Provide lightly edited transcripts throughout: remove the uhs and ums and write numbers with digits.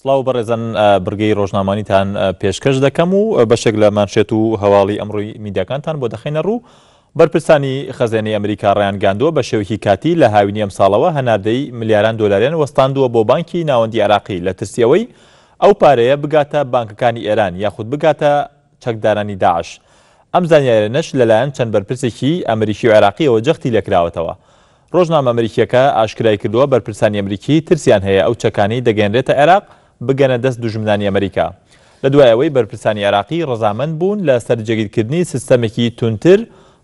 سڵاو بەڕێزان برگەی ڕۆژنامانیتان پێشکەش دەکەم و بەشێک لە مانشێت و هەواڵی ئەمڕۆی میدیاکانتان بۆ دەخینە ڕوو. بەرپرسانی خەزێنەی ئەمریکا ڕایان گاندووە بە شێوەیەکی کاتی لە هاوینی ئەم ساڵەوە هەناردەی ملیاران دۆلاریان وەستاندووە بۆ بانکی ناوەندی عێراقی لە ترسیەوەی ئەو پارەیە بگاتە بانکەکانی ئێران یاخود بگاتە چەکدارانی داعش. ئەم زانیاریانەش لەلایەن چەند بەرپرسێکی ئەمریکی و عێراقیەوە جەختی لێکراوەتەوە. ڕۆژنامە ئەمریکیەکە ئاشکرای کردووە بەرپرسانی ئەمریکی ترسیان هەیە ئەو چەکانی دەگەنرێتە عێراق بگەنە دەست دوژمنانی ئەمریکا. لە دوایەوەی بەرپرسانی عێراقی ڕەزامەند بوون لە سەرجەگیرکردنی سیستەمێکی تونتر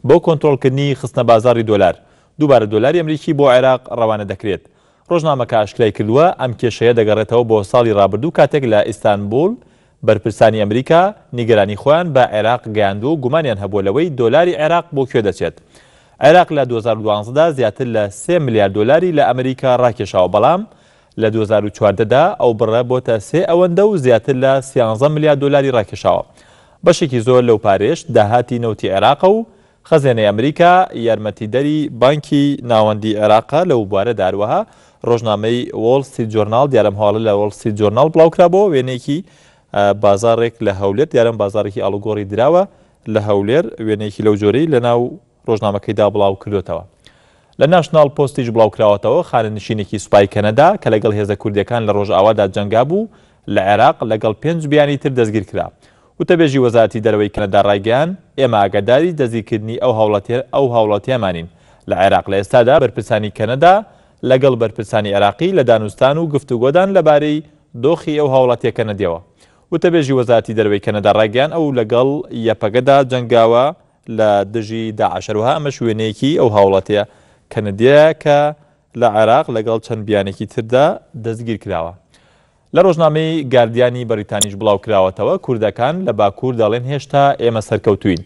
بۆ کۆنتڕۆڵکردنی خستنە بازاڕی دۆلار. دووبارە دۆلاری ئەمریکی بۆ عێراق ڕەوانە دەکرێت. ڕۆژنامەکە ئاشکرای کردووە ئەم کێشەیە دەگەڕێتەوە بۆ ساڵی ڕابردوو کاتێک لە ئیستانبول بەرپرسانی ئەمریکا نیگەرانی خۆیان بە عێراق گەیاندووە و گومانیان هەبووە لەوەی دۆلاری عێراق بۆ کوێ دەچێت. عێراق لە 2012دا زیاتر لە 3 میلیارد دۆلاری لە ئەمریکا ڕاکێشاوە، بەڵام لە 2014دا ئەو بڕە بۆتە 3 ئەوەندە و زیاتر لە 13 میلیارد دۆلاری ڕاکێشاوە. بەشێکی زۆر لەو پارێش داهاتی نەوتی عێراقە و خەزێنەی ئەمریکا یارمەتیدەری بانکی ناوەندی عێراقا لەو بوارە داروەها ڕۆژنامەی وۆڵ ستریت جۆرناڵ دیارەم هەواڵە لە وۆڵ ستریت جۆرناڵ بڵاوکرابەوە وێنەیەکی بازاڕێک لە هەولێر دیارەم بازارێکی ئاڵوگۆڕی دراوە لە هەولێر وێنەیەکی لەو جۆرەی لەناو ڕۆژنامەکەیدا بڵاو کردوێتەوە. لە ناشناڵ پۆستیش بڵاوکراوەتەوە خانەنشینێکی سوپای کەنەدا کە لەگەڵ هێزە کوردیەکان لە ڕۆژئاوادا جەنگا بوو لە عێراق لەگەڵ 5 بیانی تر دەستگیر کرا. وتەبێژی وەزارەتی دەرەوەی کەنەدا ڕایگەیان ئێمە ئاگاداری دەستگیرکردنی ئەو هاوڵاتیەمانین. لە عێراق لە ئێستادا بەرپرسانی کەنەدا لەگەڵ بەرپرسانی عێراقی لە دانوستان و گفتوگۆدان لەبارەی دۆخی ئەو هاوڵاتیە کەنەدیەوە. وتەبێژی وەزارەتی دەرەوەی کەنەدا ڕایگەیان ئەو لەگەڵ یەپەگەدا جەنگاوە لە دژی داعشەروها ئەمە شوێنەیەکی ئەو هاوڵاتیە کەنەدیە کە لە عێراق لەگەڵ چەند بیانێکی تردا دەستگیر کراوە. لە ڕۆژنامەی گاردیانی بەریتانیش بڵاو کراوەتەوە کوردەکان لە باکوور دەڵێن هێشتا ئێمە سەرکەوتوین.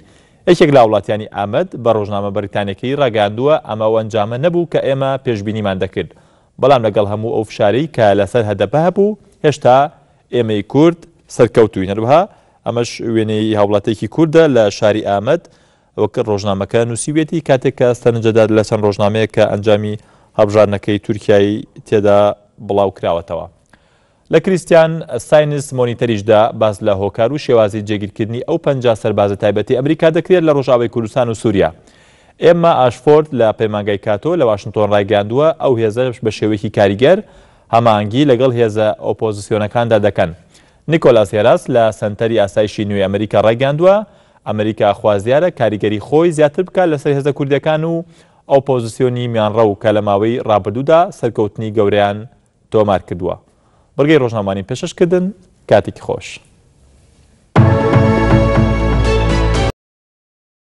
یەکێک لە وڵاتیانی ئامەد بە ڕۆژنامە بەریتانیەکەی ڕاگەاندووە ئەمە ئەنجامە نەبوو کە ئێمە پێشبینیمان دەکرد، بەڵام لەگەڵ هەموو ئەو فشارەی کە لەسەر هەدەپە هەبوو هێشتا ئێمەی کورد سەرکەوتوین. هەروەها ئەمەش وێنەی هاوڵاتێکی کووردە لە شاری ئامەد وەک ڕۆژنامەکە نووسیوێتی کاتێک کە ستەنجەداد لە چەند ڕۆژنامەیە کە ئەنجامی هەبژارنەکەی تورکیایی تێدا بڵاو کراوەتەوە. لە کریستیان ساینس مۆنیتەریشدا باس لە هۆکار و شێوازی جێگیرکردنی ئەو 50 سەربازە تایبەتی ئەمریکا دەکرێت لە ڕۆژاوای کوردستان و سووریا. ئێمە ئاشفۆرد لە پەیمانگای کاتۆ لە واشنگتۆن ڕایگەاندووە ئەو هێزە بە شێوەیەکی کاریگەر هەماهەنگی لەگەڵ هێزە ئۆپۆزیسیۆنەکاندا دەکەن. نیکۆلاس هێراس لە سەنتەری ئاسایشی نوێی ئەمریکا ڕایگەاندووە ئەمریکا خوازیارە کاریگەری خۆی زیاتر بکات لەسەر هێزە کوردەکان و ئۆپۆزیسیۆنی میانڕە و کە لە ماوەی ڕابردوودا سەرکەوتنی گەورەیان تۆمار کردووە. بەڵگەی ڕۆژنامانی پێشکەشکردن کاتێکی خۆش.